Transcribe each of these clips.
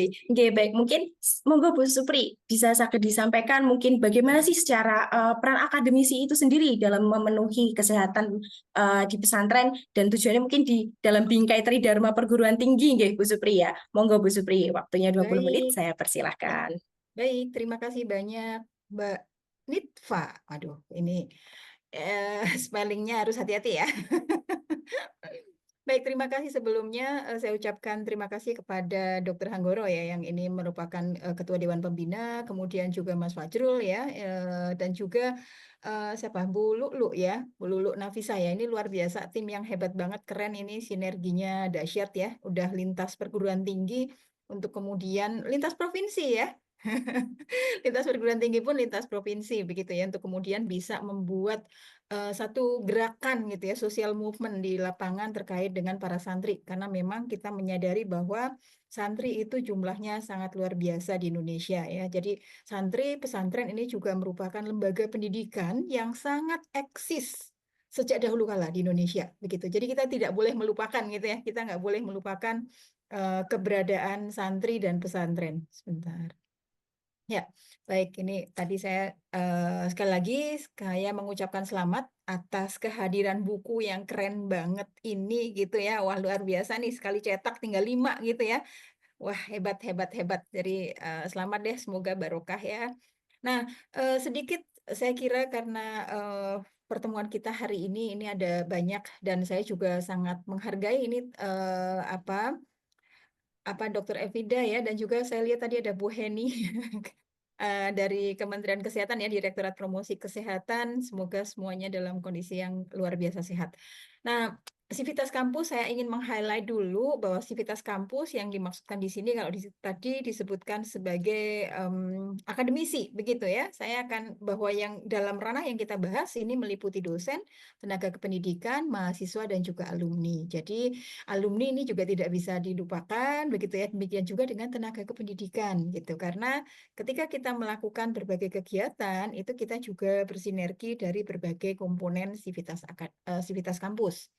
Oke, baik. Mungkin monggo Bu Supri bisa saged disampaikan mungkin bagaimana sih secara peran akademisi itu sendiri dalam memenuhi kesehatan di pesantren dan tujuannya mungkin di dalam bingkai Tridharma perguruan tinggi nggih Bu Supri ya. Monggo Bu Supri, waktunya 20 menit Baik, saya persilahkan. baik. Terima kasih banyak, Mbak Nitfa. Aduh, ini spellingnya harus hati-hati ya. Baik, terima kasih sebelumnya. Saya ucapkan terima kasih kepada Dr. Hanggoro ya, yang ini merupakan Ketua Dewan Pembina, kemudian juga Mas Fajrul ya, dan juga siapa Bu Lulu ya, Bu Lulu Nafisa ya. Ini luar biasa, tim yang hebat banget, keren ini sinerginya dahsyat ya. Udah lintas perguruan tinggi untuk kemudian lintas provinsi ya. Lintas perguruan tinggi pun lintas provinsi begitu ya, untuk kemudian bisa membuat satu gerakan gitu ya, social movement di lapangan terkait dengan para santri, karena memang kita menyadari bahwa santri itu jumlahnya sangat luar biasa di Indonesia ya. Jadi santri pesantren ini juga merupakan lembaga pendidikan yang sangat eksis sejak dahulu kala di Indonesia begitu. Jadi kita tidak boleh melupakan gitu ya, kita nggak boleh melupakan keberadaan santri dan pesantren. Sebentar. Ya, baik. Ini tadi saya sekali lagi saya mengucapkan selamat atas kehadiran buku yang keren banget ini gitu ya. Wah, luar biasa nih, sekali cetak tinggal 5 gitu ya. Wah, hebat hebat hebat. Jadi selamat deh, semoga barokah ya. Nah, sedikit saya kira karena pertemuan kita hari ini ada banyak dan saya juga sangat menghargai ini apa Dokter Evida ya, dan juga saya lihat tadi ada Bu Heni dari Kementerian Kesehatan ya, Direktorat Promosi Kesehatan. Semoga semuanya dalam kondisi yang luar biasa sehat. Nah, Sivitas Kampus saya ingin meng-highlight dulu bahwa Sivitas Kampus yang dimaksudkan di sini kalau tadi disebutkan sebagai akademisi begitu ya. Saya akan bahwa yang dalam ranah yang kita bahas ini meliputi dosen, tenaga kependidikan, mahasiswa dan juga alumni. Jadi alumni ini juga tidak bisa dilupakan begitu ya. Demikian juga dengan tenaga kependidikan gitu. Karena ketika kita melakukan berbagai kegiatan, itu kita juga bersinergi dari berbagai komponen Sivitas kampus.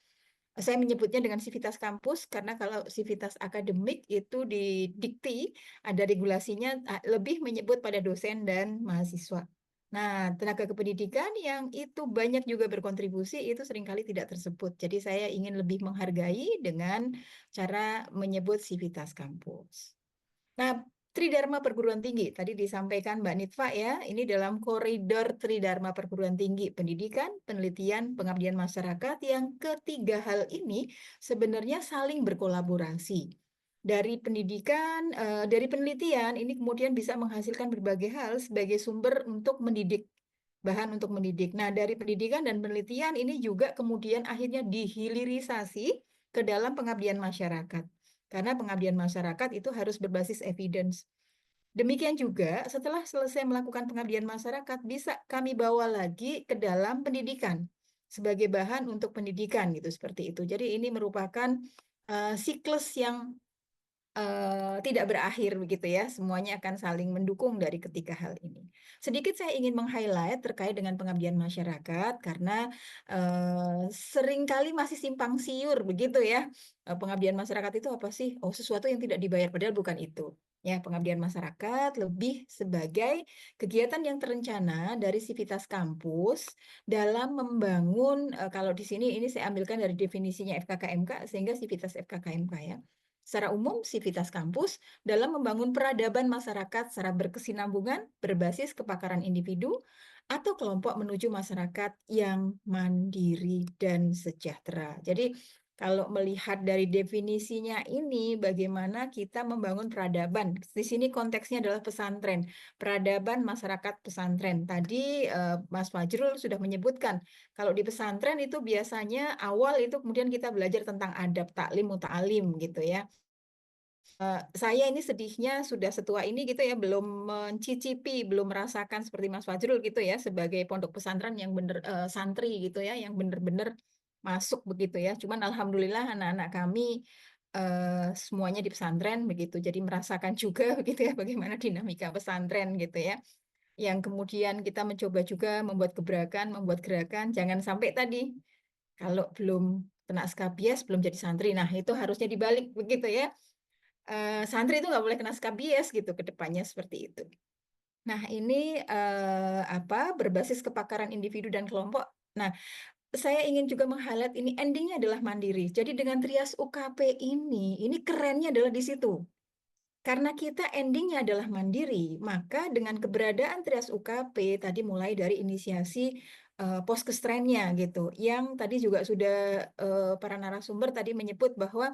Saya menyebutnya dengan Sivitas kampus karena kalau Sivitas akademik itu di Dikti ada regulasinya lebih menyebut pada dosen dan mahasiswa. Nah, tenaga kependidikan yang itu banyak juga berkontribusi itu seringkali tidak tersebut. Jadi saya ingin lebih menghargai dengan cara menyebut Sivitas kampus. Nah, Tridharma perguruan tinggi tadi disampaikan Mbak Nitfa ya, ini dalam koridor Tridharma perguruan tinggi, pendidikan, penelitian, pengabdian masyarakat, yang ketiga hal ini sebenarnya saling berkolaborasi. Dari pendidikan, dari penelitian ini kemudian bisa menghasilkan berbagai hal sebagai sumber untuk mendidik, bahan untuk mendidik. Nah, dari pendidikan dan penelitian ini juga kemudian akhirnya dihilirisasi ke dalam pengabdian masyarakat. Karena pengabdian masyarakat itu harus berbasis evidence. Demikian juga setelah selesai melakukan pengabdian masyarakat, bisa kami bawa lagi ke dalam pendidikan sebagai bahan untuk pendidikan gitu, seperti itu. Jadi ini merupakan siklus yang tidak berakhir begitu ya. Semuanya akan saling mendukung dari ketiga hal ini. Sedikit saya ingin meng-highlight terkait dengan pengabdian masyarakat karena seringkali masih simpang siur begitu ya. Pengabdian masyarakat itu apa sih? Oh, sesuatu yang tidak dibayar, padahal bukan itu. Ya, pengabdian masyarakat lebih sebagai kegiatan yang terencana dari Sivitas kampus dalam membangun, kalau di sini ini saya ambilkan dari definisinya FKKMK sehingga Sivitas FKKMK ya. Secara umum, Sivitas kampus dalam membangun peradaban masyarakat secara berkesinambungan, berbasis kepakaran individu, atau kelompok menuju masyarakat yang mandiri dan sejahtera. Jadi, kalau melihat dari definisinya ini, bagaimana kita membangun peradaban. Di sini konteksnya adalah pesantren, peradaban masyarakat pesantren. Tadi Mas Fajrul sudah menyebutkan, kalau di pesantren itu biasanya awal itu kemudian kita belajar tentang adab, taklim, muta'alim gitu ya. Saya ini sedihnya sudah setua ini gitu ya, belum mencicipi, belum merasakan seperti Mas Fajrul gitu ya, sebagai pondok pesantren yang bener santri gitu ya, yang bener-bener masuk begitu ya. Cuman alhamdulillah anak-anak kami semuanya di pesantren begitu, jadi merasakan juga begitu ya bagaimana dinamika pesantren gitu ya. Yang kemudian kita mencoba juga membuat gebrakan, membuat gerakan, jangan sampai tadi kalau belum kena skabies belum jadi santri. Nah, itu harusnya dibalik begitu ya. santri itu nggak boleh kena sikap bias gitu ke depannya seperti itu. Nah, ini berbasis kepakaran individu dan kelompok. Nah, saya ingin juga meng-highlight ini endingnya adalah mandiri. Jadi dengan Trias UKP ini kerennya adalah di situ. Karena kita endingnya adalah mandiri, maka dengan keberadaan Trias UKP tadi mulai dari inisiasi Poskestrennya gitu, yang tadi juga sudah para narasumber tadi menyebut bahwa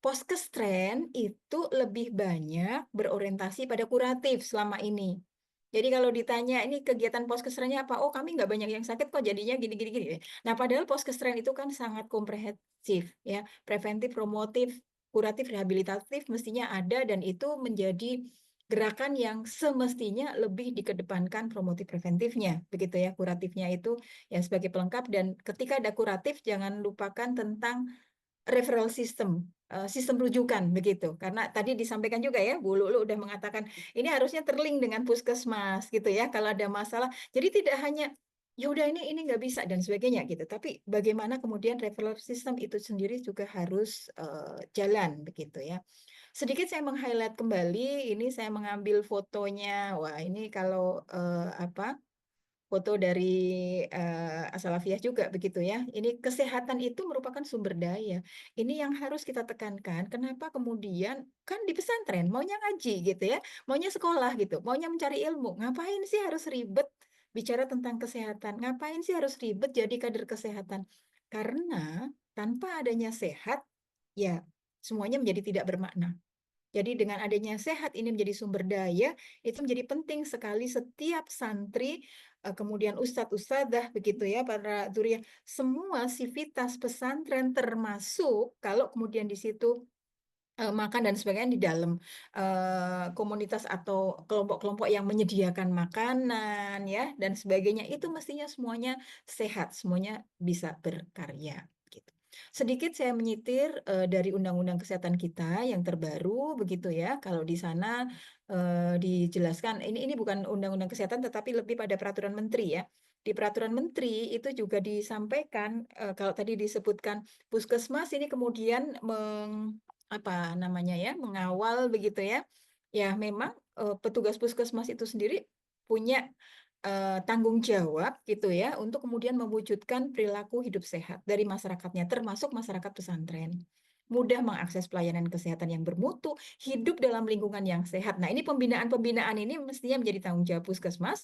Poskestren itu lebih banyak berorientasi pada kuratif selama ini. Jadi kalau ditanya ini kegiatan Poskestrennya apa? Oh, kami nggak banyak yang sakit kok, jadinya gini-gini. Nah, padahal Poskestren itu kan sangat komprehensif, ya, preventif, promotif, kuratif, rehabilitatif mestinya ada, dan itu menjadi gerakan yang semestinya lebih dikedepankan promotif preventifnya, begitu ya. Kuratifnya itu ya sebagai pelengkap, dan ketika ada kuratif jangan lupakan tentang referral system, sistem rujukan begitu. Karena tadi disampaikan juga ya, Bu Lulu udah mengatakan ini harusnya terlink dengan puskesmas gitu ya kalau ada masalah. Jadi tidak hanya ya udah ini nggak bisa dan sebagainya gitu. Tapi bagaimana kemudian referral system itu sendiri juga harus jalan begitu ya. Sedikit saya meng-highlight kembali, ini saya mengambil fotonya. Wah, ini kalau foto dari Asalafiah juga begitu ya. Ini kesehatan itu merupakan sumber daya. Ini yang harus kita tekankan. Kenapa kemudian kan di pesantren maunya ngaji gitu ya, maunya sekolah gitu, maunya mencari ilmu. Ngapain sih harus ribet bicara tentang kesehatan? Ngapain sih harus ribet jadi kader kesehatan? Karena tanpa adanya sehat, ya semuanya menjadi tidak bermakna. Jadi dengan adanya sehat ini menjadi sumber daya, itu menjadi penting sekali setiap santri, kemudian ustadz, ustadzah, begitu ya, para dzuriyah, semua sivitas pesantren termasuk kalau kemudian di situ makan dan sebagainya di dalam komunitas atau kelompok-kelompok yang menyediakan makanan ya dan sebagainya itu mestinya semuanya sehat, semuanya bisa berkarya gitu. Sedikit saya menyitir dari Undang-Undang Kesehatan kita yang terbaru begitu ya. Kalau di sana dijelaskan ini bukan Undang-Undang Kesehatan tetapi lebih pada peraturan menteri ya. Di peraturan menteri itu juga disampaikan kalau tadi disebutkan puskesmas ini kemudian apa namanya ya, mengawal begitu ya. Ya memang petugas puskesmas itu sendiri punya tanggung jawab gitu ya untuk kemudian mewujudkan perilaku hidup sehat dari masyarakatnya, termasuk masyarakat pesantren. Mudah mengakses pelayanan kesehatan yang bermutu, hidup dalam lingkungan yang sehat. Nah, ini pembinaan-pembinaan ini mestinya menjadi tanggung jawab puskesmas,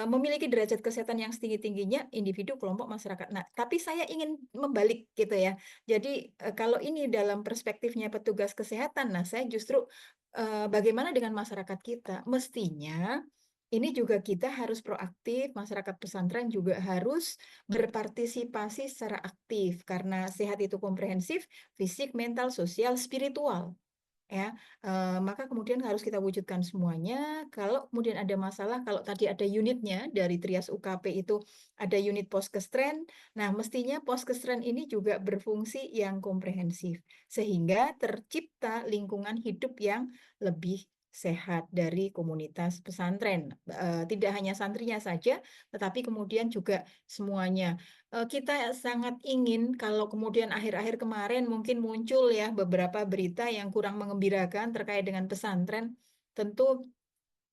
memiliki derajat kesehatan yang setinggi-tingginya individu, kelompok, masyarakat. Nah, tapi saya ingin membalik gitu ya. Jadi kalau ini dalam perspektifnya petugas kesehatan, nah saya justru bagaimana dengan masyarakat kita? Mestinya ini juga kita harus proaktif, masyarakat pesantren juga harus berpartisipasi secara aktif karena sehat itu komprehensif, fisik, mental, sosial, spiritual. Ya, maka kemudian harus kita wujudkan semuanya. Kalau kemudian ada masalah, kalau tadi ada unitnya dari Trias UKP itu ada unit poskestren, nah mestinya poskestren ini juga berfungsi yang komprehensif sehingga tercipta lingkungan hidup yang lebih sehat dari komunitas pesantren. Tidak hanya santrinya saja, tetapi kemudian juga semuanya. Kita sangat ingin kalau kemudian akhir-akhir kemarin mungkin muncul ya beberapa berita yang kurang mengembirakan terkait dengan pesantren. Tentu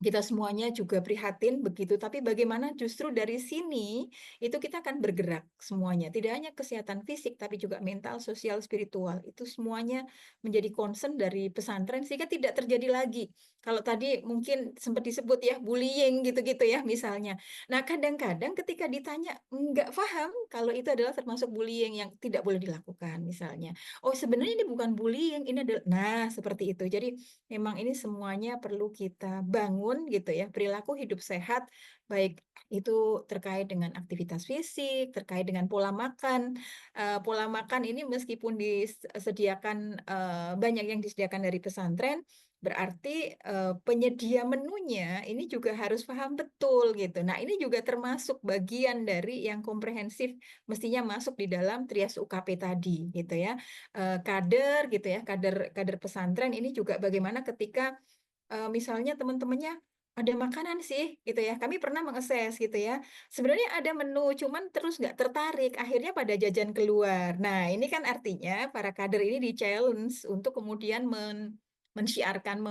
kita semuanya juga prihatin begitu, tapi bagaimana justru dari sini itu kita akan bergerak semuanya. Tidak hanya kesehatan fisik, tapi juga mental, sosial, spiritual. Itu semuanya menjadi concern dari pesantren sehingga tidak terjadi lagi. Kalau tadi mungkin sempat disebut ya bullying gitu-gitu ya misalnya. Nah kadang-kadang ketika ditanya nggak paham kalau itu adalah termasuk bullying yang tidak boleh dilakukan misalnya. Oh sebenarnya ini bukan bullying, ini adalah, nah seperti itu. Jadi memang ini semuanya perlu kita bangun gitu ya, perilaku hidup sehat, baik itu terkait dengan aktivitas fisik, terkait dengan pola makan. Pola makan ini meskipun disediakan banyak yang disediakan dari pesantren, berarti penyedia menunya ini juga harus paham betul gitu. Nah, ini juga termasuk bagian dari yang komprehensif mestinya masuk di dalam Trias UKP tadi gitu ya. Kader gitu ya, kader kader pesantren ini juga bagaimana ketika misalnya teman-temannya ada makanan sih gitu ya. Kami pernah mengakses gitu ya. Sebenarnya ada menu cuman terus nggak tertarik, akhirnya pada jajan keluar. Nah, ini kan artinya para kader ini di-challenge untuk kemudian mensyiarkan,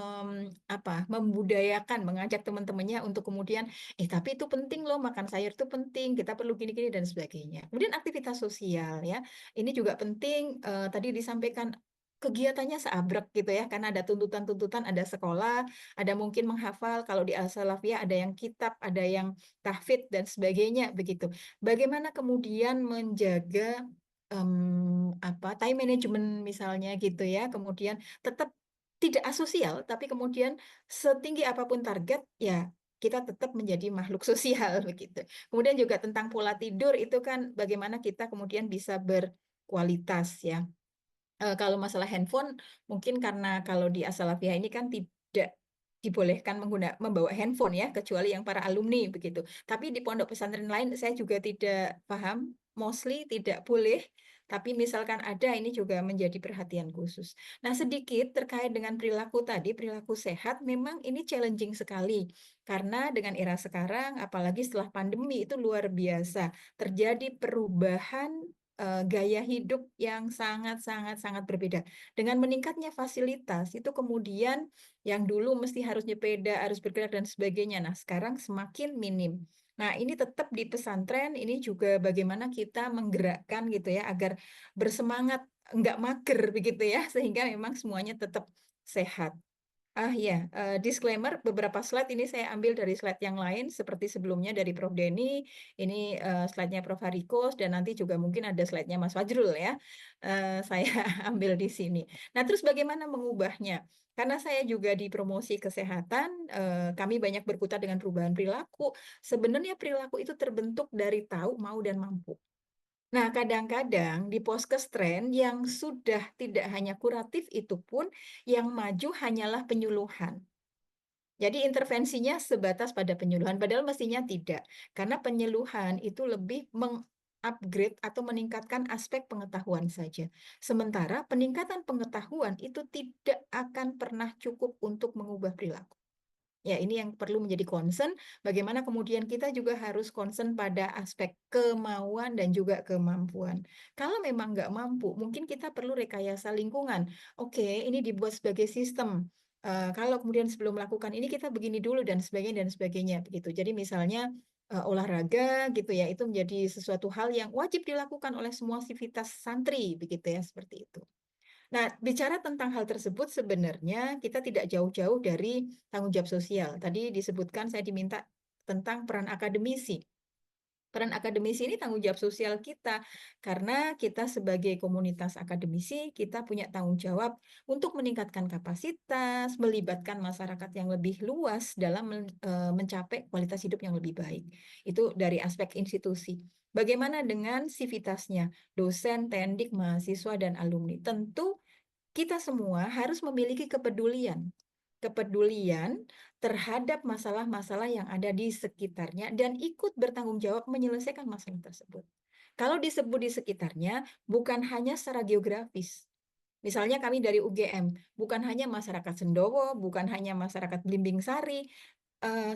membudayakan, mengajak teman-temannya untuk kemudian, tapi itu penting loh, makan sayur itu penting, kita perlu gini-gini dan sebagainya. Kemudian aktivitas sosial ya, ini juga penting, tadi disampaikan kegiatannya seabrek gitu ya, karena ada tuntutan-tuntutan, ada sekolah, ada mungkin menghafal, kalau di Al-Salafiyah ada yang kitab, ada yang tahfidz dan sebagainya begitu. Bagaimana kemudian menjaga, time management misalnya gitu ya, kemudian tetap tidak asosial, tapi kemudian setinggi apapun target, ya kita tetap menjadi makhluk sosial begitu. Kemudian juga tentang pola tidur itu kan bagaimana kita kemudian bisa berkualitas ya. Kalau masalah handphone mungkin karena kalau di As-Salafiyah ini kan tidak dibolehkan membawa handphone ya, kecuali yang para alumni begitu. Tapi di pondok pesantren lain saya juga tidak paham, mostly tidak boleh, tapi misalkan ada ini juga menjadi perhatian khusus. Nah, sedikit terkait dengan perilaku tadi, perilaku sehat memang ini challenging sekali. Karena dengan era sekarang, apalagi setelah pandemi itu luar biasa, terjadi perubahan gaya hidup yang sangat sangat sangat berbeda. Dengan meningkatnya fasilitas, itu kemudian yang dulu mesti harus nyepeda, harus bergerak dan sebagainya. Nah, sekarang semakin minim. Nah, ini tetap di pesantren, ini juga bagaimana kita menggerakkan gitu ya, agar bersemangat, enggak mager begitu ya, sehingga memang semuanya tetap sehat. Iya, disclaimer beberapa slide ini saya ambil dari slide yang lain seperti sebelumnya dari Prof. Denny, ini, slide-nya Prof. Harikos dan nanti juga mungkin ada slide-nya Mas Fajrul ya, saya ambil di sini. Nah, terus bagaimana mengubahnya? Karena saya juga di promosi kesehatan, kami banyak berkutat dengan perubahan perilaku. Sebenarnya perilaku itu terbentuk dari tahu, mau, dan mampu. Nah, kadang-kadang di Poskestren yang sudah tidak hanya kuratif itu pun yang maju hanyalah penyuluhan. Jadi intervensinya sebatas pada penyuluhan, padahal mestinya tidak. Karena penyuluhan itu lebih mengupgrade atau meningkatkan aspek pengetahuan saja. Sementara peningkatan pengetahuan itu tidak akan pernah cukup untuk mengubah perilaku. Ya, ini yang perlu menjadi concern, bagaimana kemudian kita juga harus concern pada aspek kemauan dan juga kemampuan. Kalau memang nggak mampu, mungkin kita perlu rekayasa lingkungan. Oke, ini dibuat sebagai sistem. Kalau kemudian sebelum melakukan ini kita begini dulu dan sebagainya begitu. Jadi misalnya olahraga gitu ya, itu menjadi sesuatu hal yang wajib dilakukan oleh semua sivitas santri begitu ya, seperti itu. Nah, bicara tentang hal tersebut sebenarnya kita tidak jauh-jauh dari tanggung jawab sosial. Tadi disebutkan saya diminta tentang peran akademisi. Peran akademisi ini tanggung jawab sosial kita, karena kita sebagai komunitas akademisi, kita punya tanggung jawab untuk meningkatkan kapasitas, melibatkan masyarakat yang lebih luas dalam mencapai kualitas hidup yang lebih baik. Itu dari aspek institusi. Bagaimana dengan sivitasnya, dosen, tendik, mahasiswa, dan alumni? Tentu kita semua harus memiliki kepedulian. Kepedulian terhadap masalah-masalah yang ada di sekitarnya dan ikut bertanggung jawab menyelesaikan masalah tersebut. Kalau disebut di sekitarnya, bukan hanya secara geografis. Misalnya kami dari UGM, bukan hanya masyarakat Sendowo, bukan hanya masyarakat Blimbing Sari,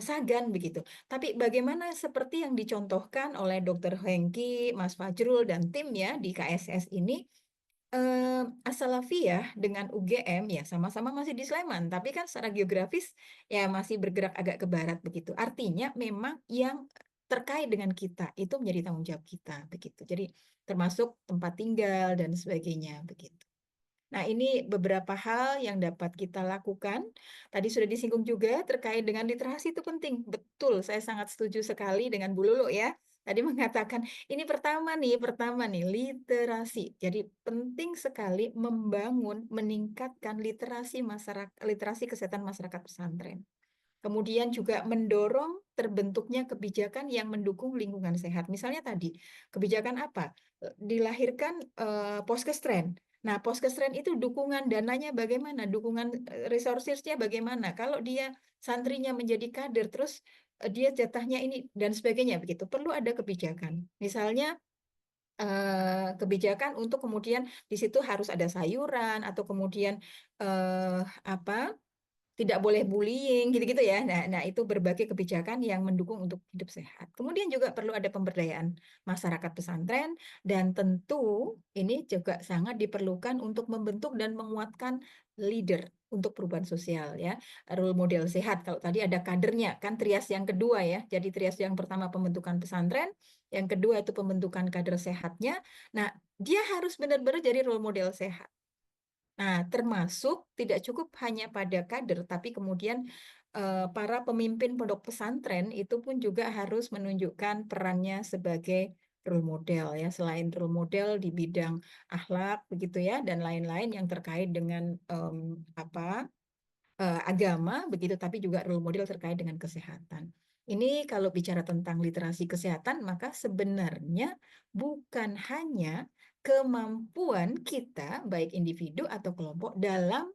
Sagan begitu. Tapi bagaimana seperti yang dicontohkan oleh Dr. Hengki, Mas Fajrul, dan tim ya di KSS ini, As-Salafiyah dengan UGM ya sama-sama masih di Sleman, tapi kan secara geografis ya masih bergerak agak ke barat begitu. Artinya memang yang terkait dengan kita itu menjadi tanggung jawab kita begitu. Jadi termasuk tempat tinggal dan sebagainya begitu. Nah, ini beberapa hal yang dapat kita lakukan. Tadi sudah disinggung juga terkait dengan literasi itu penting. Betul, saya sangat setuju sekali dengan Bu Lulu ya. Tadi mengatakan ini pertama nih literasi. Jadi penting sekali membangun, meningkatkan literasi masyarakat, literasi kesehatan masyarakat pesantren. Kemudian juga mendorong terbentuknya kebijakan yang mendukung lingkungan sehat. Misalnya tadi, kebijakan apa? Dilahirkan Poskestren. Nah, Poskestren itu dukungan dananya bagaimana? Dukungan resources-nya bagaimana? Kalau dia santrinya menjadi kader, terus dia jatahnya ini dan sebagainya begitu. Perlu ada kebijakan. Misalnya kebijakan untuk kemudian di situ harus ada sayuran atau kemudian apa? Tidak boleh bullying gitu-gitu ya. Nah, itu berbagai kebijakan yang mendukung untuk hidup sehat. Kemudian juga perlu ada pemberdayaan masyarakat pesantren dan tentu ini juga sangat diperlukan untuk membentuk dan menguatkan leader untuk perubahan sosial ya. Role model sehat. Kalau tadi ada kadernya, kan trias yang kedua ya. Jadi trias yang pertama pembentukan pesantren, yang kedua itu pembentukan kader sehatnya. Nah, dia harus benar-benar jadi role model sehat. Nah, termasuk tidak cukup hanya pada kader, tapi kemudian para pemimpin pondok pesantren itu pun juga harus menunjukkan perannya sebagai role model ya, selain role model di bidang akhlak begitu ya, dan lain-lain yang terkait dengan agama begitu, tapi juga role model terkait dengan kesehatan. Ini kalau bicara tentang literasi kesehatan, maka sebenarnya bukan hanya kemampuan kita, baik individu atau kelompok, dalam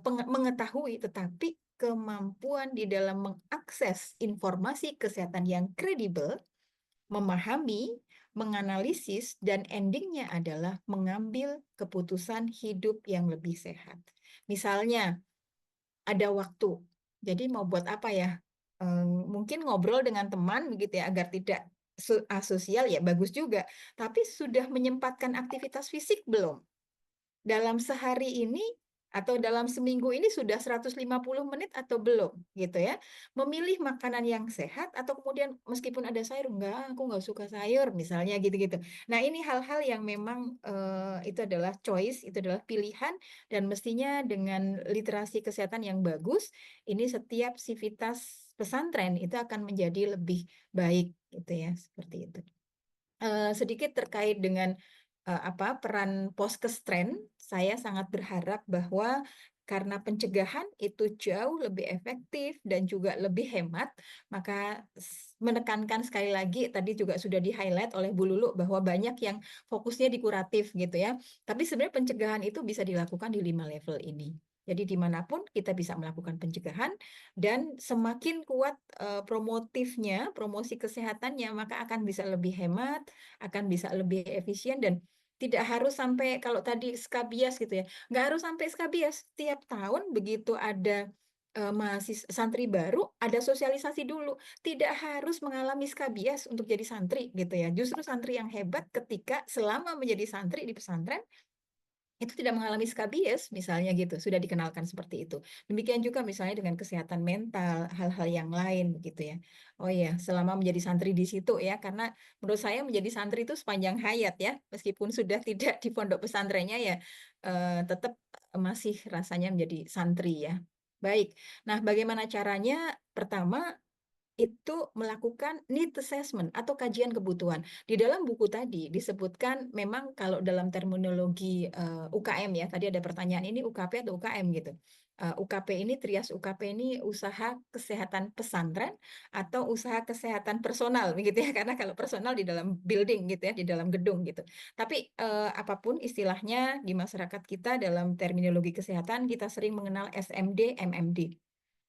mengetahui, tetapi kemampuan di dalam mengakses informasi kesehatan yang kredibel, memahami, menganalisis, dan endingnya adalah mengambil keputusan hidup yang lebih sehat. Misalnya, ada waktu. Jadi mau buat apa ya? Mungkin ngobrol dengan teman begitu ya agar tidak asosial ya bagus juga. Tapi sudah menyempatkan aktivitas fisik belum? Dalam sehari ini atau dalam seminggu ini sudah 150 menit atau belum gitu ya. Memilih makanan yang sehat atau kemudian meskipun ada sayur, enggak, aku nggak suka sayur misalnya gitu-gitu. Nah, ini hal-hal yang memang itu adalah choice, itu adalah pilihan dan mestinya dengan literasi kesehatan yang bagus, ini setiap sivitas pesantren itu akan menjadi lebih baik gitu ya, seperti itu. Sedikit terkait dengan peran poskestren, saya sangat berharap bahwa karena pencegahan itu jauh lebih efektif dan juga lebih hemat, maka menekankan sekali lagi tadi juga sudah di-highlight oleh Bu Lulu bahwa banyak yang fokusnya di kuratif gitu ya. Tapi sebenarnya pencegahan itu bisa dilakukan di 5 level ini. Jadi dimanapun kita bisa melakukan pencegahan dan semakin kuat promotifnya, promosi kesehatannya, maka akan bisa lebih hemat, akan bisa lebih efisien dan tidak harus sampai kalau tadi skabias gitu ya, nggak harus sampai skabias. Tiap tahun begitu ada santri baru, ada sosialisasi dulu. Tidak harus mengalami skabias untuk jadi santri gitu ya. Justru santri yang hebat ketika selama menjadi santri di pesantren itu tidak mengalami skabies misalnya gitu, sudah dikenalkan seperti itu. Demikian juga misalnya dengan kesehatan mental, hal-hal yang lain begitu ya. Oh iya, selama menjadi santri di situ ya, karena menurut saya menjadi santri itu sepanjang hayat ya, meskipun sudah tidak di pondok pesantrennya ya, tetap masih rasanya menjadi santri ya. Baik, nah bagaimana caranya? Pertama, itu melakukan need assessment atau kajian kebutuhan. Di dalam buku tadi disebutkan memang kalau dalam terminologi UKM ya, tadi ada pertanyaan ini UKP atau UKM gitu. UKP ini, trias UKP ini usaha kesehatan pesantren atau usaha kesehatan personal begitu ya, karena kalau personal di dalam building gitu ya, di dalam gedung gitu. Tapi apapun istilahnya di masyarakat kita dalam terminologi kesehatan kita sering mengenal SMD, MMD.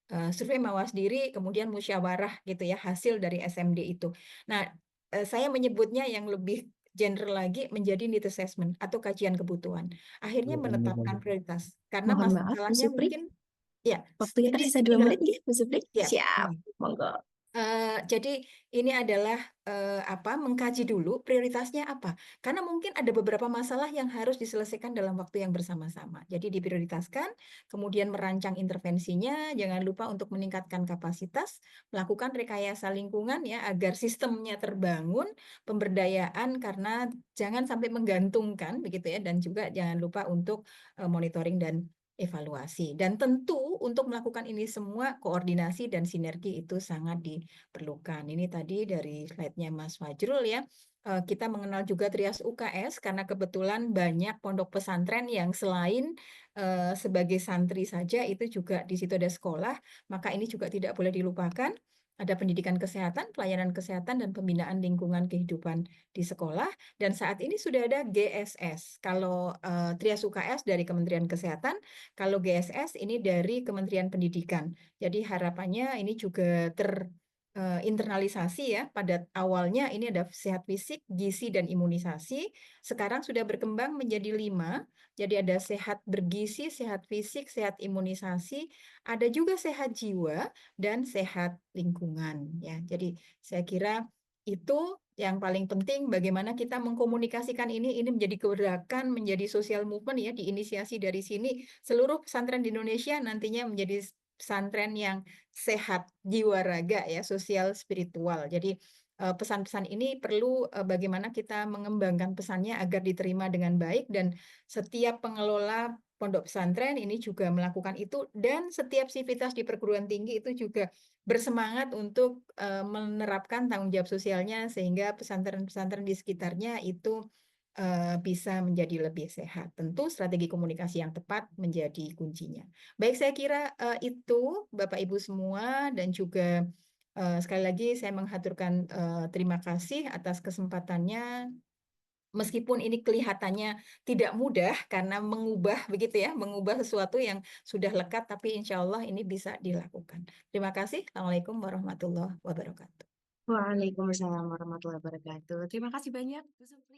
Survei mawas diri, kemudian musyawarah gitu ya, hasil dari SMD itu. Nah, saya menyebutnya yang lebih general lagi menjadi need assessment atau kajian kebutuhan. Akhirnya menetapkan prioritas. Karena Mohon maaf, Bu masalahnya Supri. mungkin, ya, Waktunya jadi tersisa 2 tinggal, menit nih, Bu Supri. ya, Siap, monggo. Jadi ini adalah mengkaji dulu prioritasnya apa. Karena mungkin ada beberapa masalah yang harus diselesaikan dalam waktu yang bersama-sama. Jadi diprioritaskan, kemudian merancang intervensinya, jangan lupa untuk meningkatkan kapasitas, melakukan rekayasa lingkungan ya agar sistemnya terbangun, pemberdayaan karena jangan sampai menggantungkan begitu ya, dan juga jangan lupa untuk monitoring dan evaluasi. Dan tentu untuk melakukan ini semua koordinasi dan sinergi itu sangat diperlukan. Ini tadi dari slide-nya Mas Fajrul ya. Kita mengenal juga trias UKS karena kebetulan banyak pondok pesantren yang selain sebagai santri saja itu juga di situ ada sekolah, maka ini juga tidak boleh dilupakan. Ada pendidikan kesehatan, pelayanan kesehatan, dan pembinaan lingkungan kehidupan di sekolah. Dan saat ini sudah ada GSS. Kalau Trias UKS dari Kementerian Kesehatan, kalau GSS ini dari Kementerian Pendidikan. Jadi harapannya ini juga internalisasi ya. Pada awalnya ini ada sehat fisik, gizi, dan imunisasi. Sekarang sudah berkembang menjadi 5. Jadi ada sehat bergizi, sehat fisik, sehat imunisasi, ada juga sehat jiwa, dan sehat lingkungan. Ya, jadi saya kira Itu yang paling penting bagaimana kita mengkomunikasikan ini menjadi gerakan, menjadi social movement ya, diinisiasi dari sini. Seluruh pesantren di Indonesia nantinya menjadi pesantren yang sehat jiwa raga ya, sosial spiritual. Jadi pesan-pesan ini perlu bagaimana kita mengembangkan pesannya agar diterima dengan baik, dan setiap pengelola pondok pesantren ini juga melakukan itu, dan setiap sivitas di perguruan tinggi itu juga bersemangat untuk menerapkan tanggung jawab sosialnya sehingga pesantren-pesantren di sekitarnya itu bisa menjadi lebih sehat. Tentu strategi komunikasi yang tepat menjadi kuncinya. Baik, saya kira itu Bapak Ibu semua, dan juga sekali lagi saya menghaturkan terima kasih atas kesempatannya. Meskipun ini kelihatannya tidak mudah karena mengubah begitu ya, mengubah sesuatu yang sudah lekat, tapi insya Allah ini bisa dilakukan. Terima kasih. Assalamualaikum warahmatullahi wabarakatuh. Waalaikumsalam warahmatullahi wabarakatuh. Terima kasih banyak, Bu Supri.